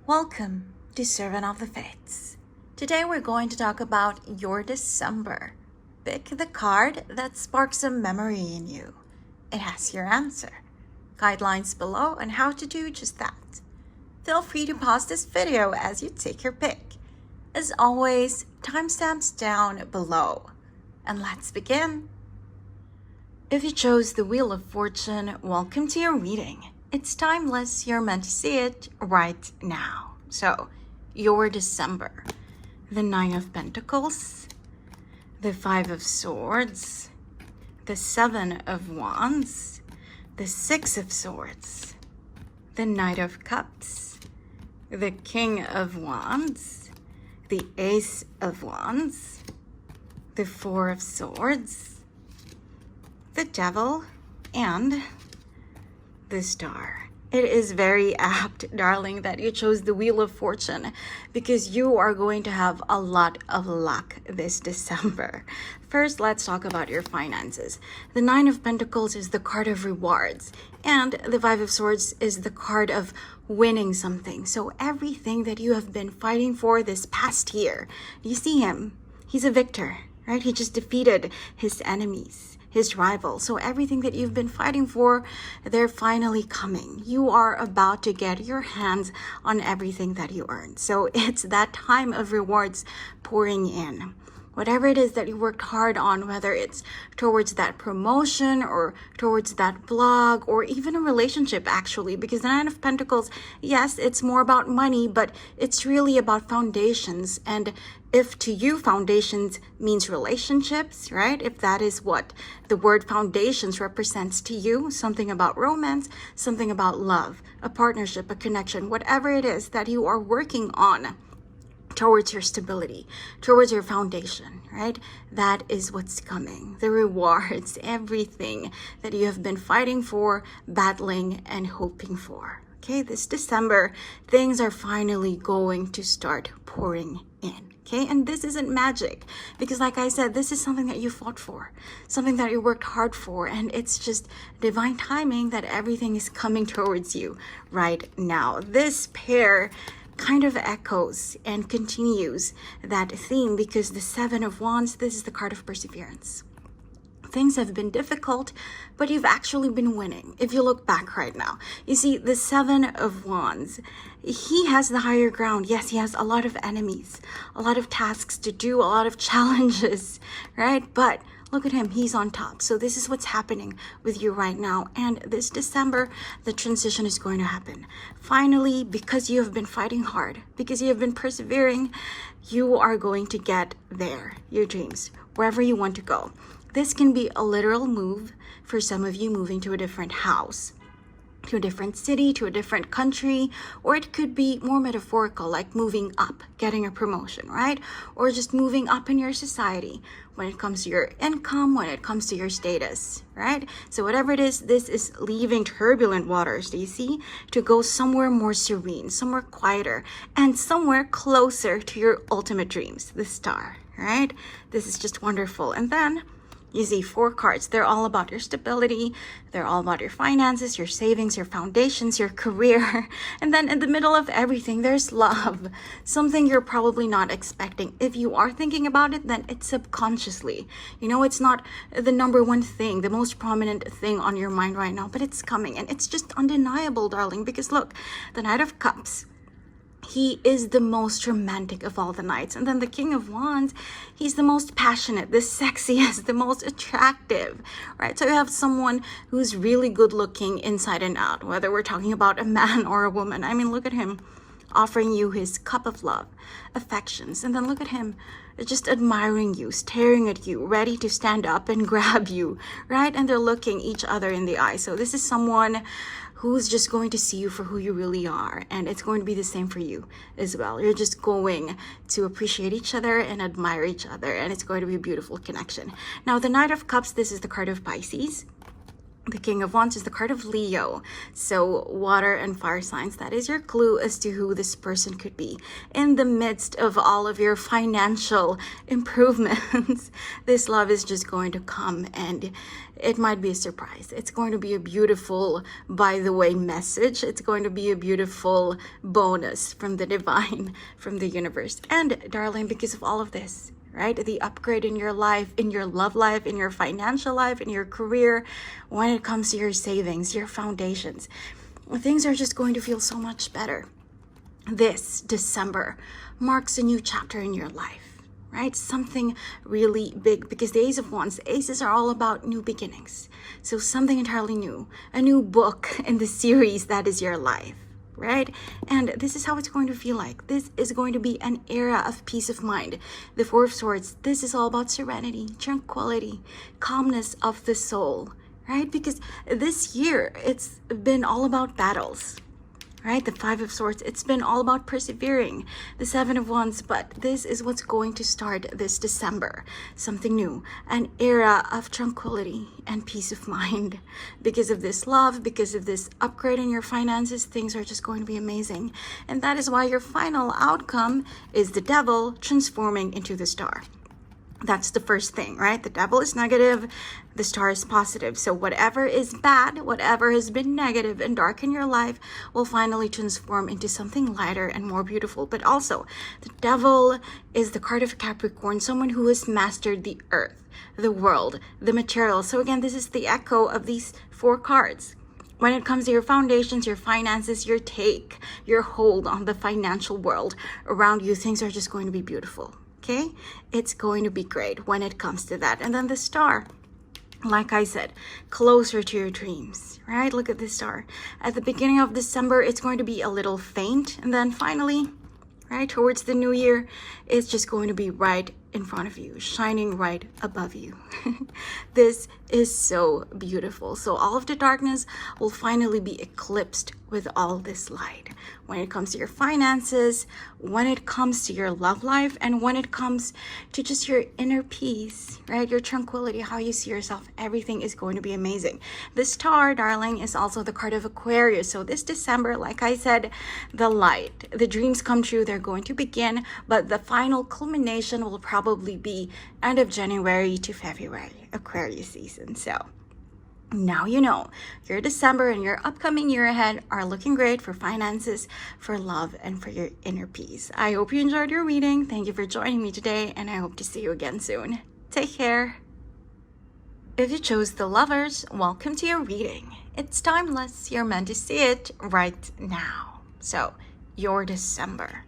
Welcome to Servant of the Fates. Today we're going to talk about your December. Pick the card that sparks a memory in you. It has your answer. Guidelines below on how to do just that. Feel free to pause this video as you take your pick. As always, timestamps down below. And let's begin. If you chose the Wheel of Fortune, welcome to your reading. It's timeless, you're meant to see it right now. So, your December. The Nine of Pentacles, the Five of Swords, the Seven of Wands, the Six of Swords, the Knight of Cups, the King of Wands, the Ace of Wands, the Four of Swords, the Devil, and the Star. It is very apt, darling, that you chose the Wheel of Fortune because you are going to have a lot of luck this December. First, let's talk about your finances. The Nine of Pentacles is the card of rewards, and the Five of Swords is the card of winning something. So everything that you have been fighting for this past year, you see him. He's a victor, right? He just defeated his enemies, his rival. So everything that you've been fighting for, they're finally coming. You are about to get your hands on everything that you earned. So it's that time of rewards pouring in. Whatever it is that you worked hard on, whether it's towards that promotion or towards that blog or even a relationship, actually, because the Nine of Pentacles, yes, it's more about money, but it's really about foundations. And if to you foundations means relationships, right? If that is what the word foundations represents to you, something about romance, something about love, a partnership, a connection, whatever it is that you are working on towards your stability, towards your foundation, right? That is what's coming. The rewards, everything that you have been fighting for, battling, and hoping for. Okay, this December, things are finally going to start pouring in. Okay, and this isn't magic because, like I said, this is something that you fought for, something that you worked hard for, and it's just divine timing that everything is coming towards you right now. This pair kind of echoes and continues that theme because the Seven of Wands, this is the card of perseverance. Things have been difficult, but you've actually been winning. If you look back right now, you see the Seven of Wands, he has the higher ground. Yes, he has a lot of enemies, a lot of tasks to do, a lot of challenges, right? But look at him, he's on top. So this is what's happening with you right now. And this December, the transition is going to happen. Finally, because you have been fighting hard, because you have been persevering, you are going to get there, your dreams, wherever you want to go. This can be a literal move for some of you, moving to a different house, to a different city, to a different country, or it could be more metaphorical, like moving up, getting a promotion, right? Or just moving up in your society when it comes to your income, when it comes to your status, right? So whatever it is, this is leaving turbulent waters, do you see? To go somewhere more serene, somewhere quieter, and somewhere closer to your ultimate dreams, the Star, right? This is just wonderful. And then you see 4 cards. They're all about your stability. They're all about your finances, your savings, your foundations, your career. And then in the middle of everything, there's love. Something you're probably not expecting. If you are thinking about it, then it's subconsciously. You know, it's not the number one thing, the most prominent thing on your mind right now, but it's coming. And it's just undeniable, darling, because look, the Knight of Cups, he is the most romantic of all the knights. And then the King of Wands, he's the most passionate, the sexiest, the most attractive, right? So you have someone who's really good looking inside and out, whether we're talking about a man or a woman. I mean, look at him offering you his cup of love, affections. And then look at him just admiring you, staring at you, ready to stand up and grab you, right? And they're looking each other in the eye. So this is someone who's just going to see you for who you really are. And it's going to be the same for you as well. You're just going to appreciate each other and admire each other. And it's going to be a beautiful connection. Now, the Knight of Cups, this is the card of Pisces. The King of Wands is the card of Leo. So water and fire signs, that is your clue as to who this person could be. In the midst of all of your financial improvements, this love is just going to come, and it might be a surprise. It's going to be a beautiful, by the way, message. It's going to be a beautiful bonus from the divine, from the universe. And darling, because of all of this, right? The upgrade in your life, in your love life, in your financial life, in your career, when it comes to your savings, your foundations, things are just going to feel so much better. This December marks a new chapter in your life, right? Something really big, because the Ace of Wands, aces are all about new beginnings. So something entirely new, a new book in the series that is your life. Right? And this is how it's going to feel like. This is going to be an era of peace of mind. The Four of Swords, this is all about serenity, tranquility, calmness of the soul, right? Because this year, it's been all about battles, right? The Five of Swords, it's been all about persevering. The Seven of Wands, but this is what's going to start this December. Something new, an era of tranquility and peace of mind. Because of this love, because of this upgrade in your finances, things are just going to be amazing. And that is why your final outcome is the Devil transforming into the Star. That's the first thing, right? The Devil is negative, the Star is positive. So whatever is bad, whatever has been negative and dark in your life will finally transform into something lighter and more beautiful. But also, the Devil is the card of Capricorn, someone who has mastered the earth, the world, the material. So again, this is the echo of these four cards. When it comes to your foundations, your finances, your take, your hold on the financial world around you, things are just going to be beautiful. Okay, it's going to be great when it comes to that. And then the Star, like I said, closer to your dreams, right? Look at this Star. At the beginning of December, it's going to be a little faint. And then finally, right, towards the new year, it's just going to be right in front of you, shining right above you. This is so beautiful. So all of the darkness will finally be eclipsed with all this light. When it comes to your finances, when it comes to your love life, and when it comes to just your inner peace, right? Your tranquility, how you see yourself, everything is going to be amazing. The Star, darling, is also the card of Aquarius. So this December, like I said, the light, the dreams come true, they're going to begin, but the final culmination will probably be end of January to February, Aquarius season. So now you know your December and your upcoming year ahead are looking great for finances, for love, and for your inner peace. I hope you enjoyed your reading. Thank you for joining me today, and I hope to see you again soon. Take care. If you chose the Lovers, welcome to your reading. It's timeless. You're meant to see it right now. So, your December.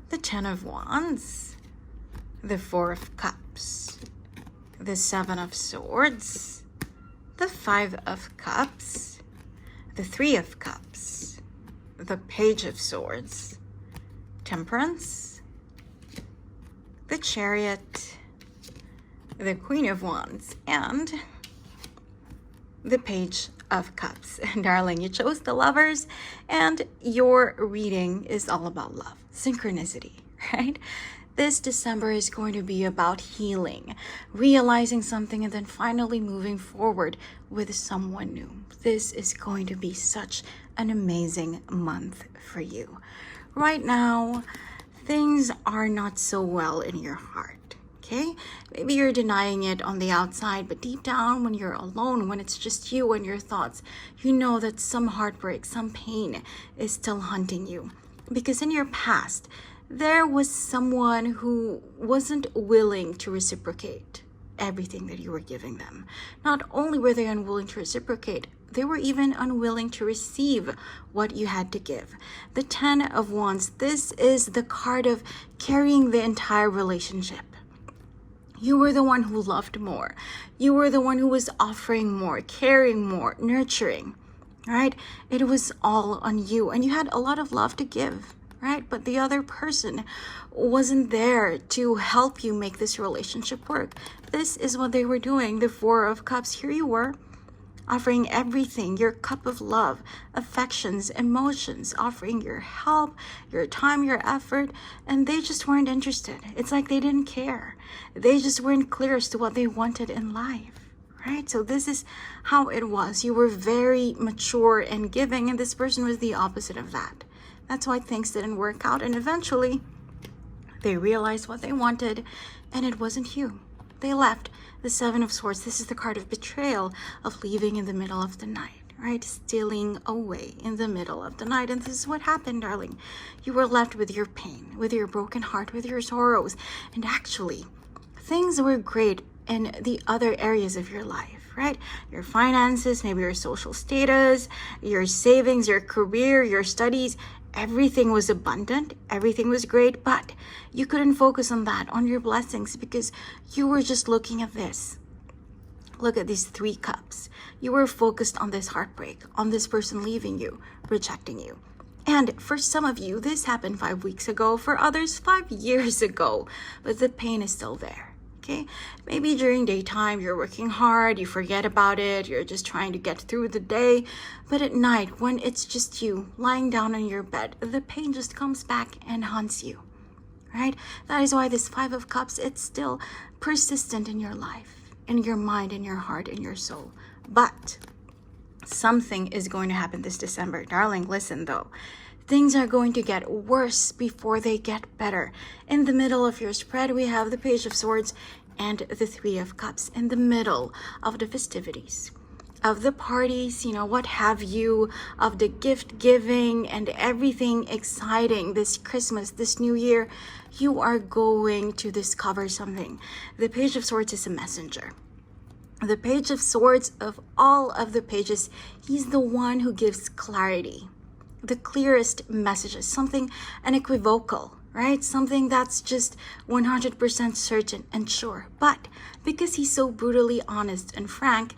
The Ten of Wands, the Four of Cups, the Seven of Swords, the Five of Cups, the Three of Cups, the Page of Swords, Temperance, the Chariot, the Queen of Wands, and the Page of Cups. And darling, you chose the Lovers, and your reading is all about love, synchronicity, right? This December is going to be about healing, realizing something, and then finally moving forward with someone new. This is going to be such an amazing month for you. Right now, things are not so well in your heart, okay? Maybe you're denying it on the outside, but deep down, when you're alone, when it's just you and your thoughts, you know that some heartbreak, some pain is still hunting you. Because in your past, there was someone who wasn't willing to reciprocate everything that you were giving them. Not only were they unwilling to reciprocate, they were even unwilling to receive what you had to give. The Ten of Wands, this is the card of carrying the entire relationship. You were the one who loved more. You were the one who was offering more, caring more, nurturing, right? It was all on you, and you had a lot of love to give, right? But the other person wasn't there to help you make this relationship work. This is what they were doing. The Four of Cups, here you were, offering everything, your cup of love, affections, emotions, offering your help, your time, your effort, and they just weren't interested. It's like they didn't care. They just weren't clear as to what they wanted in life, right? So this is how it was. You were very mature and giving, and this person was the opposite of that. That's why things didn't work out, and eventually they realized what they wanted, and it wasn't you. They left. The Seven of Swords, this is the card of betrayal, of leaving in the middle of the night, right? Stealing away in the middle of the night. And this is what happened, darling. You were left with your pain, with your broken heart, with your sorrows. And actually, things were great in the other areas of your life, right? Your finances, maybe your social status, your savings, your career, your studies. Everything was abundant, everything was great, but you couldn't focus on that, on your blessings, because you were just looking at this. Look at these 3 cups. You were focused on this heartbreak, on this person leaving you, rejecting you. And for some of you, this happened 5 weeks ago, for others 5 years ago, but the pain is still there. Okay, maybe during daytime you're working hard, you forget about it, you're just trying to get through the day, but at night when it's just you lying down on your bed, the pain just comes back and haunts you, right? That is why this 5 of Cups, it's still persistent in your life, in your mind, in your heart, in your soul. But something is going to happen this December. Darling, listen though. Things are going to get worse before they get better. In the middle of your spread, we have the Page of Swords and the 3 of Cups in the middle of the festivities, of the parties, what have you, of the gift giving and everything exciting this Christmas, this new year. You are going to discover something. The Page of Swords is a messenger. The Page of Swords, of all of the pages, he's the one who gives clarity. The clearest messages, something unequivocal, right? Something that's just 100% certain and sure. But because he's so brutally honest and frank,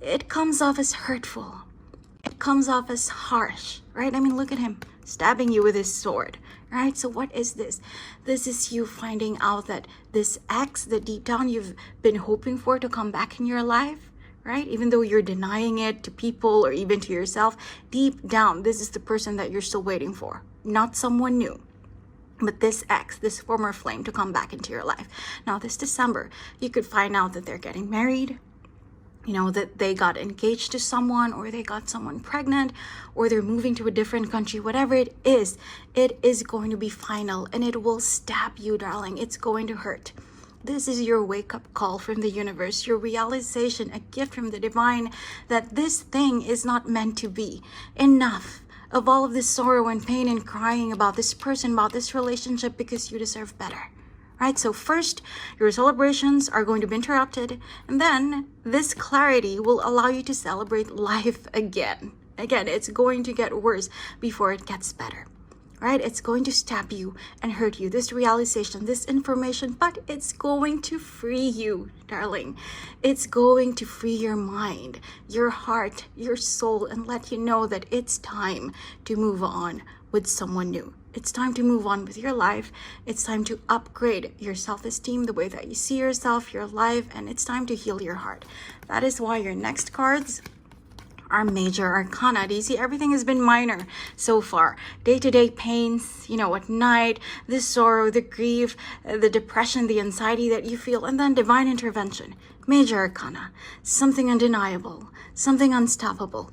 it comes off as hurtful. It comes off as harsh, right? I mean, look at him stabbing you with his sword, right? So what is this? This is you finding out that this ex that deep down you've been hoping for to come back in your life, right? Even though you're denying it to people or even to yourself, deep down, this is the person that you're still waiting for. Not someone new, but this ex, this former flame to come back into your life. Now, this December, you could find out that they're getting married, that they got engaged to someone, or they got someone pregnant, or they're moving to a different country. Whatever it is going to be final, and it will stab you, darling. It's going to hurt. This is your wake-up call from the universe, your realization, a gift from the divine, that this thing is not meant to be. Enough of all of this sorrow and pain and crying about this person, about this relationship, because you deserve better, right? So first, your celebrations are going to be interrupted, and then this clarity will allow you to celebrate life again. Again, it's going to get worse before it gets better. Right? It's going to stab you and hurt you, this realization, this information, but it's going to free you, darling. It's going to free your mind, your heart, your soul, and let you know that it's time to move on with someone new. It's time to move on with your life. It's time to upgrade your self-esteem, the way that you see yourself, your life, and it's time to heal your heart. That is why your next cards are major arcana. Do you see? Everything has been minor so far. Day-to-day pains, at night, the sorrow, the grief, the depression, the anxiety that you feel, and then divine intervention. Major arcana, something undeniable, something unstoppable.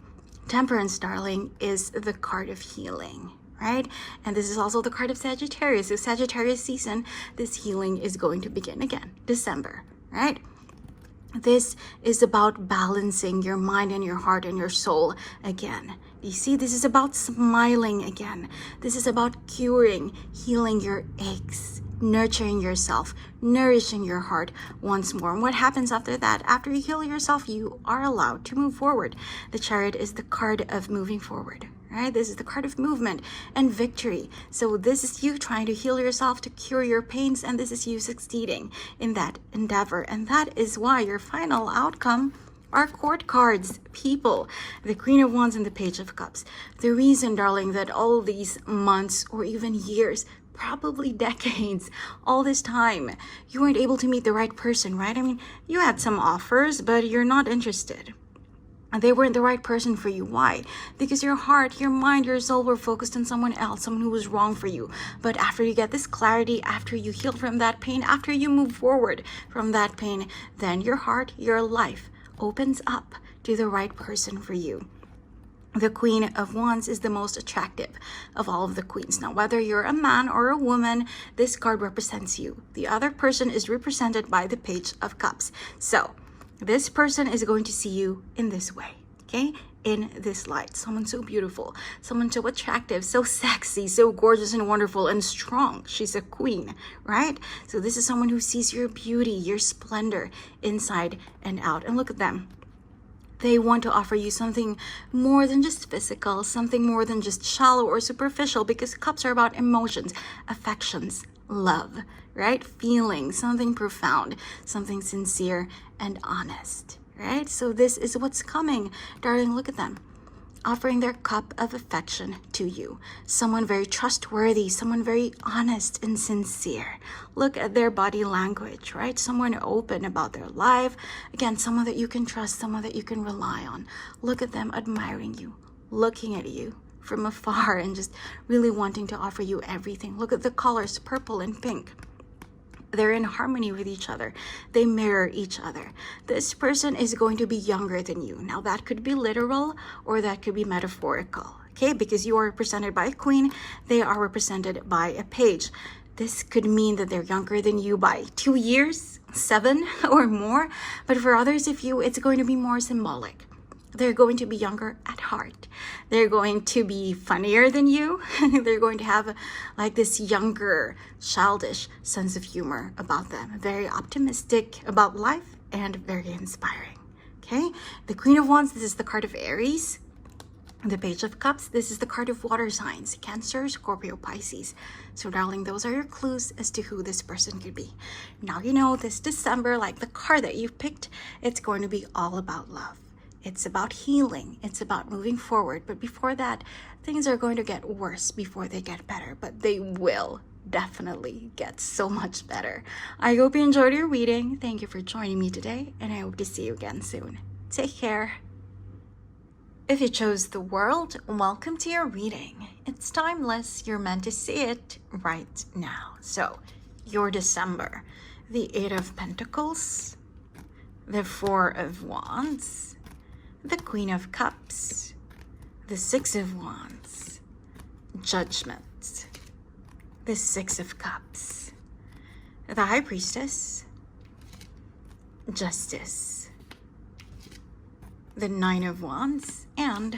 Temperance, darling, is the card of healing, right? And this is also the card of Sagittarius. So Sagittarius season, this healing is going to begin again, December, right? This is about balancing your mind and your heart and your soul again. You see, this is about smiling again. This is about curing, healing your aches, nurturing yourself, nourishing your heart once more. And what happens after that? After you heal yourself, you are allowed to move forward. The Chariot is the card of moving forward. Right? This is the card of movement and victory. So this is you trying to heal yourself, to cure your pains, and this is you succeeding in that endeavor. And that is why your final outcome are court cards, people, the Queen of Wands and the Page of Cups. The reason, darling, that all these months or even years, probably decades, all this time, you weren't able to meet the right person, right? I mean, you had some offers, but you're not interested. They weren't the right person for you. Why? Because your heart, your mind, your soul were focused on someone else, someone who was wrong for you. But after you get this clarity, after you heal from that pain, after you move forward from that pain, then your heart, your life opens up to the right person for you. The Queen of Wands is the most attractive of all of the queens. Now, whether you're a man or a woman, this card represents you. The other person is represented by the Page of Cups. So, this person is going to see you in this way, okay? In this light. Someone so beautiful, someone so attractive, so sexy, so gorgeous and wonderful and strong. She's a queen, right? So this is someone who sees your beauty, your splendor inside and out. And look at them. They want to offer you something more than just physical, something more than just shallow or superficial, because cups are about emotions, affections, love, right? Feelings, something profound, something sincere and honest, right? So this is what's coming. Darling, look at them. Offering their cup of affection to you. Someone very trustworthy, someone very honest and sincere. Look at their body language, right? Someone open about their life. Again, someone that you can trust, someone that you can rely on. Look at them admiring you, looking at you from afar and just really wanting to offer you everything. Look at the colors, purple and pink. They're in harmony with each other. They mirror each other. This person is going to be younger than you. Now, that could be literal or that could be metaphorical, okay? Because you are represented by a queen, they are represented by a page. This could mean that they're younger than you by 2 years, 7 or more. But for others of you, it's going to be more symbolic. They're going to be younger at heart. They're going to be funnier than you. They're going to have like this younger, childish sense of humor about them. Very optimistic about life and very inspiring. Okay? The Queen of Wands, this is the card of Aries. The Page of Cups, this is the card of water signs. Cancer, Scorpio, Pisces. So darling, those are your clues as to who this person could be. Now you know this December, like the card that you've picked, it's going to be all about love. It's about healing. It's about moving forward. But before that, things are going to get worse before they get better. But they will definitely get so much better. I hope you enjoyed your reading. Thank you for joining me today. And I hope to see you again soon. Take care. If you chose the world, welcome to your reading. It's timeless. You're meant to see it right now. So, your December. The 8 of Pentacles. The 4 of Wands. The Queen of Cups, the 6 of Wands, Judgment, the 6 of Cups, the High Priestess, Justice, the 9 of Wands, and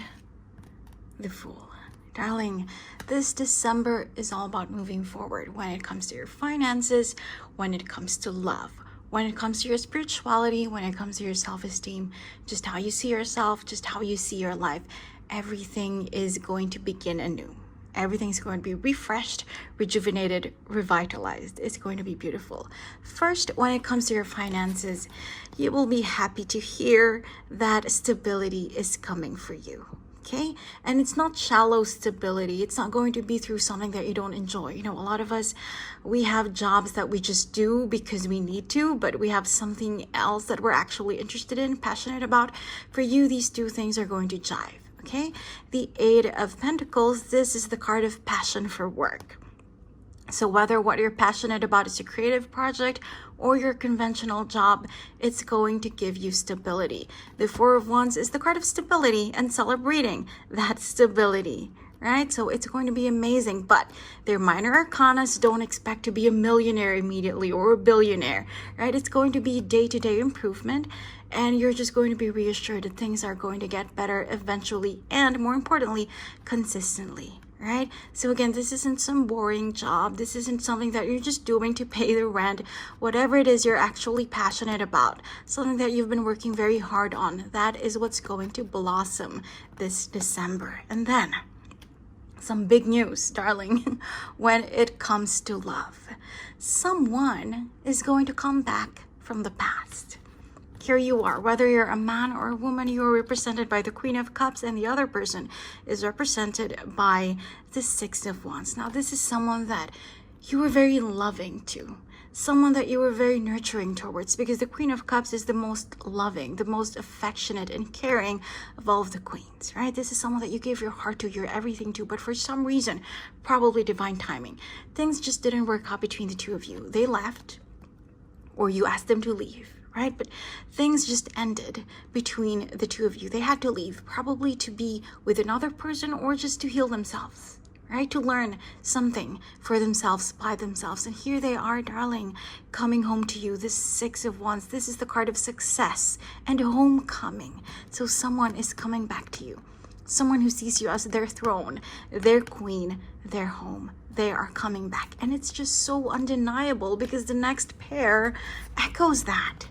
the Fool. Darling, this December is all about moving forward when it comes to your finances, when it comes to love. When it comes to your spirituality, when it comes to your self-esteem, just how you see yourself, just how you see your life, everything is going to begin anew. Everything's going to be refreshed, rejuvenated, revitalized. It's going to be beautiful. First, when it comes to your finances, you will be happy to hear that stability is coming for you. Okay? And it's not shallow stability. It's not going to be through something that you don't enjoy. You know, a lot of us, we have jobs that we just do because we need to, but we have something else that we're actually interested in, passionate about. For you, these two things are going to jive. Okay? The 8 of Pentacles, this is the card of passion for work. So whether what you're passionate about is a creative project or your conventional job, it's going to give you stability. The 4 of Wands is the card of stability and celebrating that stability, right? So it's going to be amazing, but their minor arcanas don't expect to be a millionaire immediately or a billionaire, right? It's going to be day-to-day improvement, and you're just going to be reassured that things are going to get better eventually and, more importantly, consistently. Right? So again, this isn't some boring job. This isn't something that you're just doing to pay the rent. Whatever it is you're actually passionate about, something that you've been working very hard on, that is what's going to blossom this December. And then some big news, darling, when it comes to love. Someone is going to come back from the past. Here you are, whether you're a man or a woman, you are represented by the Queen of Cups and the other person is represented by the 6 of Wands. Now, this is someone that you were very loving to, someone that you were very nurturing towards, because the Queen of Cups is the most loving, the most affectionate and caring of all of the queens, right? This is someone that you gave your heart to, your everything to, but for some reason, probably divine timing, things just didn't work out between the two of you. They left, or you asked them to leave. right? But things just ended between the two of you. They had to leave, probably to be with another person or just to heal themselves, right? To learn something for themselves by themselves. And here they are, darling, coming home to you. This Six of Wands, this is the card of success and homecoming. So someone is coming back to you. Someone who sees you as their throne, their queen, their home. They are coming back. And it's just so undeniable because the next pair echoes that.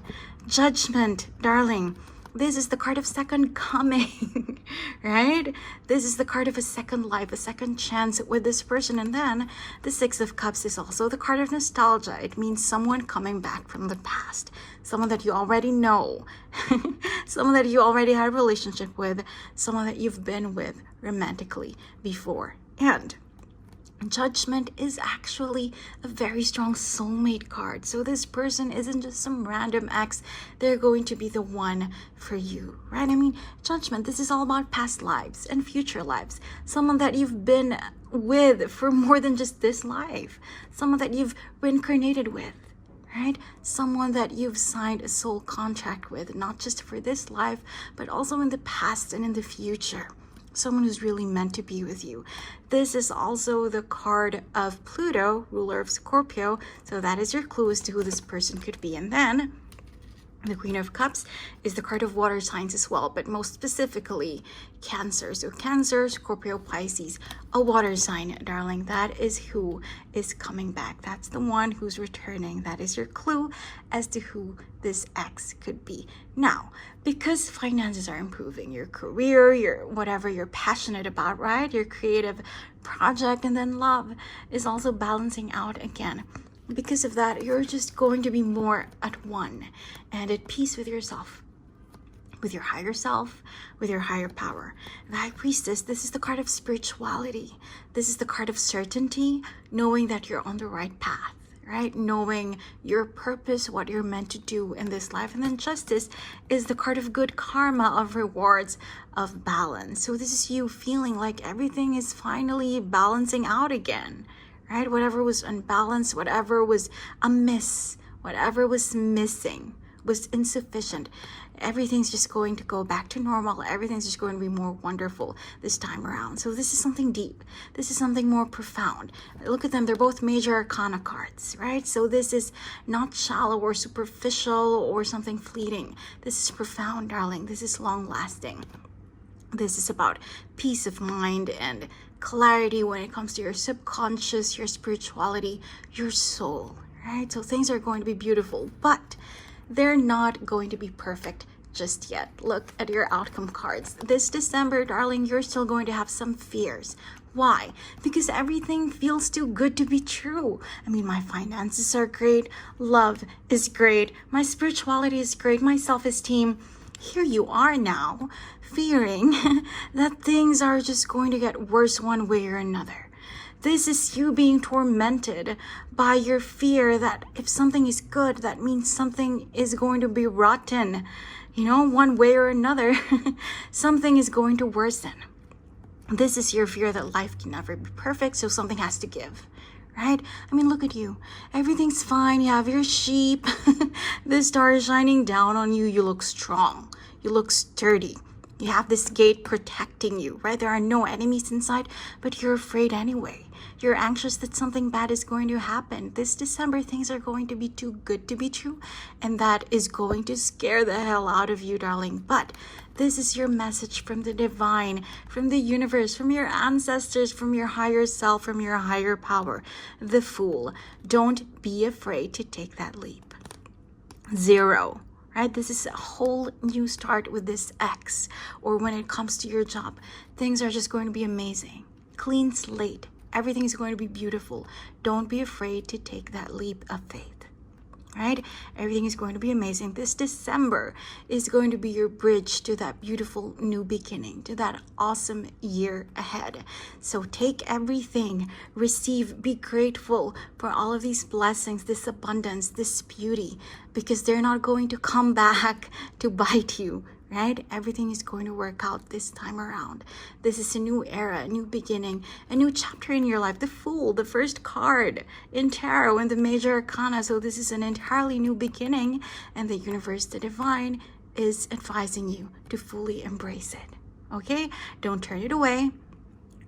Judgment, darling. This is the card of second coming, right? This is the card of a second life, a second chance with this person. And then the Six of Cups is also the card of nostalgia. It means someone coming back from the past, someone that you already know, someone that you already had a relationship with, someone that you've been with romantically before. And Judgment is actually a very strong soulmate card. So this person isn't just some random ex. They're going to be the one for you, right? I mean, Judgment, this is all about past lives and future lives. Someone that you've been with for more than just this life. Someone that you've reincarnated with, right? Someone that you've signed a soul contract with, not just for this life, but also in the past and in the future. Someone who's really meant to be with you. This is also the card of Pluto, ruler of Scorpio. So that is your clue as to who this person could be. And then the Queen of Cups is the card of water signs as well, but most specifically Cancer. So Cancer, Scorpio, Pisces, a water sign, darling. That is who is coming back. That's the one who's returning. That is your clue as to who this ex could be. Now, because finances are improving, your career, your whatever you're passionate about, right? Your creative project, and then love is also balancing out again. Because of that, you're just going to be more at one and at peace with yourself, with your higher self, with your higher power. The High Priestess, this is the card of spirituality. This is the card of certainty, knowing that you're on the right path, right? Knowing your purpose, what you're meant to do in this life. And then Justice is the card of good karma, of rewards, of balance. So this is you feeling like everything is finally balancing out again. Right? Whatever was unbalanced, whatever was amiss, whatever was missing, was insufficient. Everything's just going to go back to normal. Everything's just going to be more wonderful this time around. So this is something deep. This is something more profound. Look at them. They're both major arcana cards, right? So this is not shallow or superficial or something fleeting. This is profound, darling. This is long lasting. This is about peace of mind and clarity when it comes to your subconscious, your spirituality, your soul, right? So things are going to be beautiful, but they're not going to be perfect just yet. Look at your outcome cards. This December, darling, you're still going to have some fears. Why? Because everything feels too good to be true. I mean, my finances are great, love is great, my spirituality is great, my self-esteem. Here you are now, fearing that things are just going to get worse one way or another. This is you being tormented by your fear that if something is good, that means something is going to be rotten. You know, one way or another, something is going to worsen. This is your fear that life can never be perfect, so something has to give. Right? I mean, look at you. Everything's fine. You have your sheep. The star is shining down on you. You look strong. You look sturdy. You have this gate protecting you, right? There are no enemies inside, but you're afraid anyway. You're anxious that something bad is going to happen. This December, things are going to be too good to be true, and that is going to scare the hell out of you, darling. But this is your message from the divine, from the universe, from your ancestors, from your higher self, from your higher power. The Fool. Don't be afraid to take that leap. 0. Right? This is a whole new start with this ex, or when it comes to your job. Things are just going to be amazing. Clean slate. Everything is going to be beautiful. Don't be afraid to take that leap of faith. Right? Everything is going to be amazing. This December is going to be your bridge to that beautiful new beginning, to that awesome year ahead. So take everything, receive, be grateful for all of these blessings, this abundance, this beauty, because they're not going to come back to bite you. right? Everything is going to work out this time around. This is a new era, a new beginning, a new chapter in your life. The Fool, the first card in tarot in the major arcana. So this is an entirely new beginning, and the universe, the divine, is advising you to fully embrace it. Okay? Don't turn it away.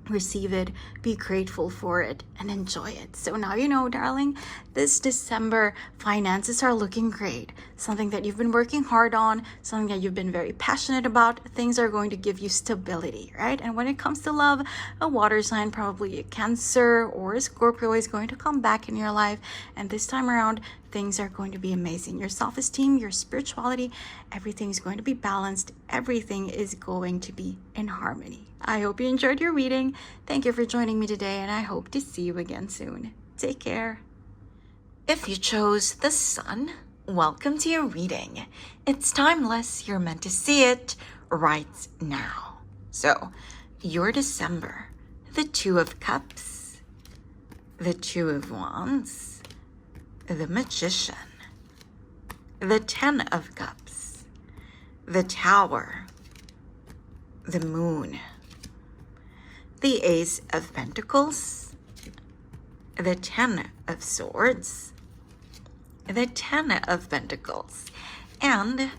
Receive it, be grateful for it, and enjoy it. So now you know, darling, this December finances are looking great. Something that you've been working hard on, something that you've been very passionate about. Things are going to give you stability, right? And when it comes to love, a water sign, probably a Cancer or a Scorpio, is going to come back in your life. And this time around, things are going to be amazing. Your self-esteem, your spirituality, everything is going to be balanced. Everything is going to be in harmony. I hope you enjoyed your reading. Thank you for joining me today, and I hope to see you again soon. Take care. If you chose the Sun, welcome to your reading. It's timeless. You're meant to see it right now. So, your December, the Two of Cups, the Two of Wands, the Magician, the Ten of Cups, the Tower, the Moon, the Ace of Pentacles, the Ten of Swords, the Ten of Pentacles, and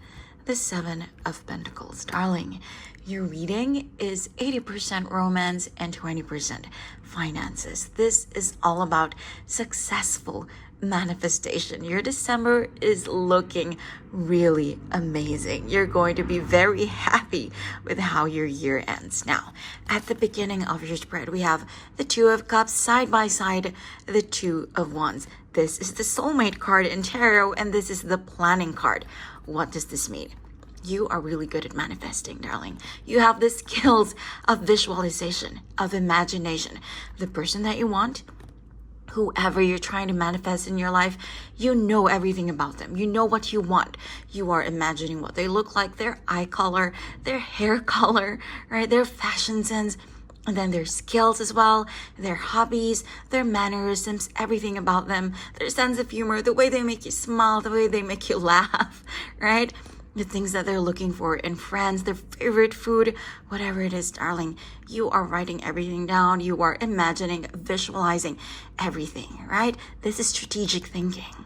the Seven of Pentacles. Darling, your reading is 80% romance and 20% finances. This is all about successful manifestation. Your December is looking really amazing. You're going to be very happy with how your year ends. Now, at the beginning of your spread, we have the Two of Cups side by side, the Two of Wands. This is the soulmate card in tarot, and this is the planning card. What does this mean? You are really good at manifesting, darling. You have the skills of visualization, of imagination. The person that you want, whoever you're trying to manifest in your life, you know everything about them. You know what you want. You are imagining what they look like, their eye color, their hair color, right? Their fashion sense, and then their skills as well, their hobbies, their mannerisms, everything about them, their sense of humor, the way they make you smile, the way they make you laugh, right? The things that they're looking for in friends, their favorite food, whatever it is, darling, you are writing everything down. You are imagining, visualizing everything, right? This is strategic thinking.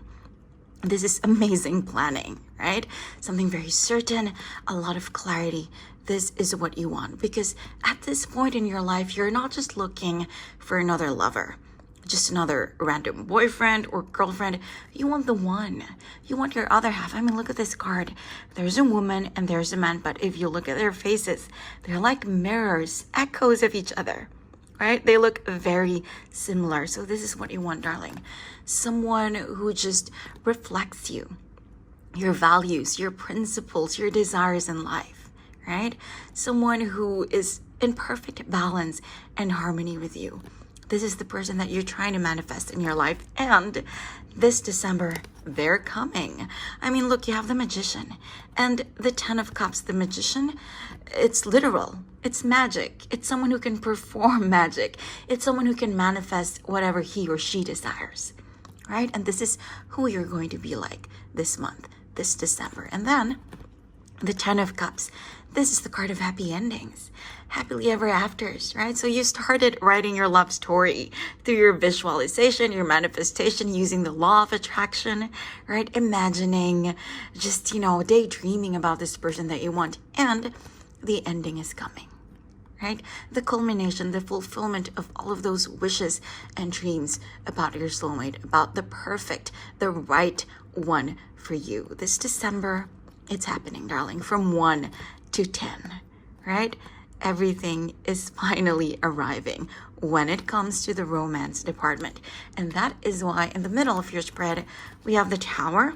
This is amazing planning, right? Something very certain, a lot of clarity. This is what you want, because at this point in your life, you're not just looking for another lover, just another random boyfriend or girlfriend. You want the one. You want your other half. I mean, look at this card. There's a woman and there's a man, but if you look at their faces, they're like mirrors, echoes of each other, right? They look very similar. So this is what you want, darling. Someone who just reflects you, your values, your principles, your desires in life, right? Someone who is in perfect balance and harmony with you. This is the person that you're trying to manifest in your life. And this December, they're coming. I mean, look, you have the Magician and the Ten of Cups. The Magician, it's literal. It's magic. It's someone who can perform magic. It's someone who can manifest whatever he or she desires, right? And this is who you're going to be like this month, this December. And then the Ten of Cups. This is the card of happy endings, happily ever afters, right? So you started writing your love story through your visualization, your manifestation, using the law of attraction, right? Imagining, just, daydreaming about this person that you want. And the ending is coming, right? The culmination, the fulfillment of all of those wishes and dreams about your soulmate, about the perfect, the right one for you. This December, it's happening, darling, from 1 to 10, right? Everything is finally arriving when it comes to the romance department. And that is why in the middle of your spread, we have the Tower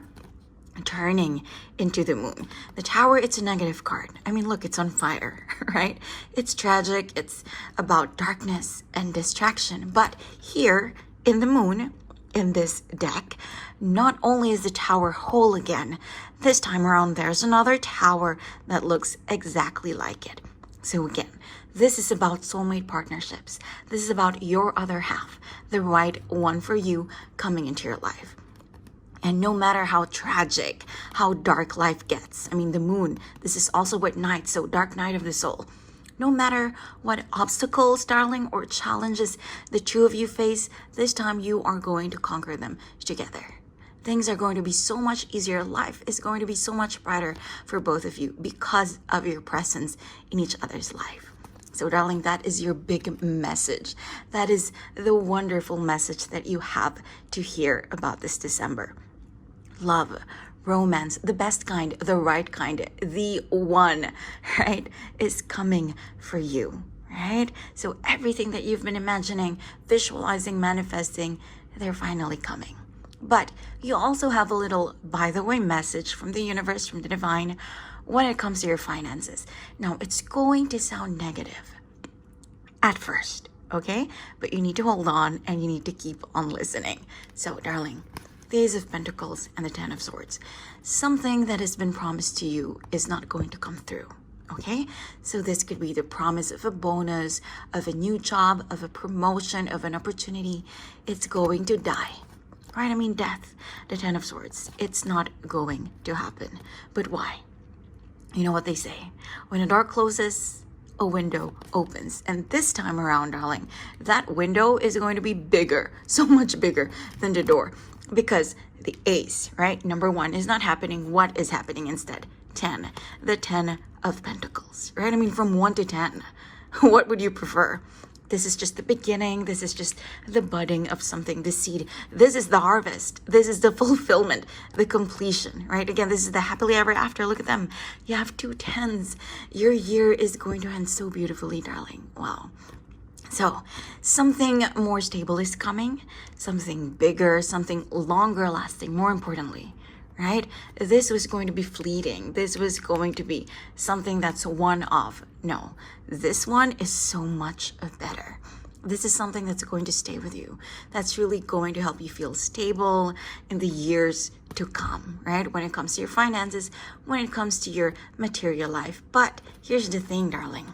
turning into the Moon. The Tower, it's a negative card. I mean, look, it's on fire, right? It's tragic. It's about darkness and distraction. But here in the Moon, in this deck, not only is the Tower whole again, this time around there's another tower that looks exactly like it. So again, this is about soulmate partnerships. This is about your other half, the right one for you coming into your life. And no matter how tragic, how dark life gets, I mean, the moon, this is also what night, so dark night of the soul. No matter what obstacles, darling, or challenges the two of you face, this time you are going to conquer them together. Things are going to be so much easier. Life is going to be so much brighter for both of you because of your presence in each other's life. So, darling, that is your big message. That is the wonderful message that you have to hear about this December. Love, romance, the best kind, the right kind, the one, right, is coming for you, right? So everything that you've been imagining, visualizing, manifesting, they're finally coming. But you also have a little, by the way, message from the universe, from the divine, when it comes to your finances. Now, it's going to sound negative at first, okay? But you need to hold on and you need to keep on listening. So, darling, the Ace of Pentacles and the Ten of Swords. Something that has been promised to you is not going to come through, okay? So this could be the promise of a bonus, of a new job, of a promotion, of an opportunity. It's going to die, right? I mean, death, the Ten of Swords. It's not going to happen. But why? You know what they say? When a door closes, a window opens. And this time around, darling, that window is going to be bigger, so much bigger than the door. Because the ace, right, number one, is not happening. What is happening instead? 10. The 10 of Pentacles, right? I mean, from 1 to 10, what would you prefer? This is just the beginning. This is just the budding of something, the seed. This is the harvest. This is the fulfillment, the completion, right? Again, this is the happily ever after. Look at them. You have 2 10s. Your year is going to end so beautifully, darling. Wow. So something more stable is coming, something bigger, something longer lasting, more importantly, right? This was going to be fleeting. This was going to be something that's one-off. No, this one is so much better. This is something that's going to stay with you. That's really going to help you feel stable in the years to come, right? When it comes to your finances, when it comes to your material life. But here's the thing, darling.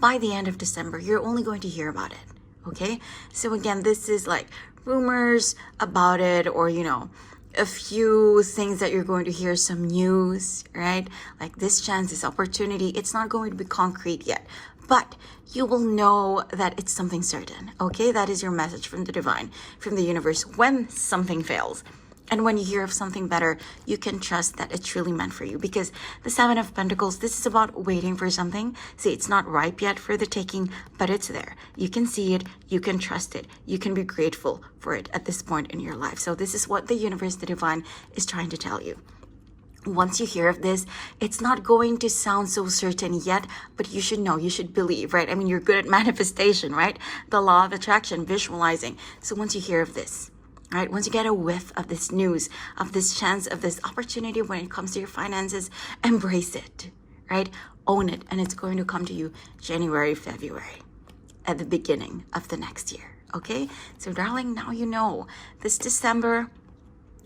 By the end of December, you're only going to hear about it, okay? So again, this is like rumors about it, or, you know, a few things that you're going to hear, some news, right? Like this chance, this opportunity, it's not going to be concrete yet, but you will know that it's something certain, okay? That is your message from the divine, from the universe, when something fails. And when you hear of something better, you can trust that it's really meant for you. Because the 7 of Pentacles, this is about waiting for something. See, it's not ripe yet for the taking, but it's there. You can see it. You can trust it. You can be grateful for it at this point in your life. So this is what the universe, the divine, is trying to tell you. Once you hear of this, it's not going to sound so certain yet, but you should know, you should believe, right? I mean, you're good at manifestation, right? The law of attraction, visualizing. So once you hear of this, right? Once you get a whiff of this news, of this chance, of this opportunity when it comes to your finances, embrace it, right? Own it. And it's going to come to you January, February, at the beginning of the next year, okay? So darling, now you know this December,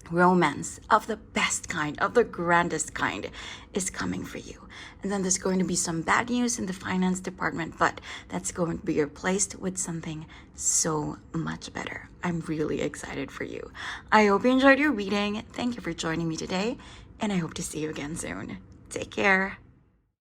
romance of the best kind, of the grandest kind, is coming for you. And then there's going to be some bad news in the finance department, but that's going to be replaced with something so much better. I'm really excited for you. I hope you enjoyed your reading. Thank you for joining me today, and I hope to see you again soon. Take care.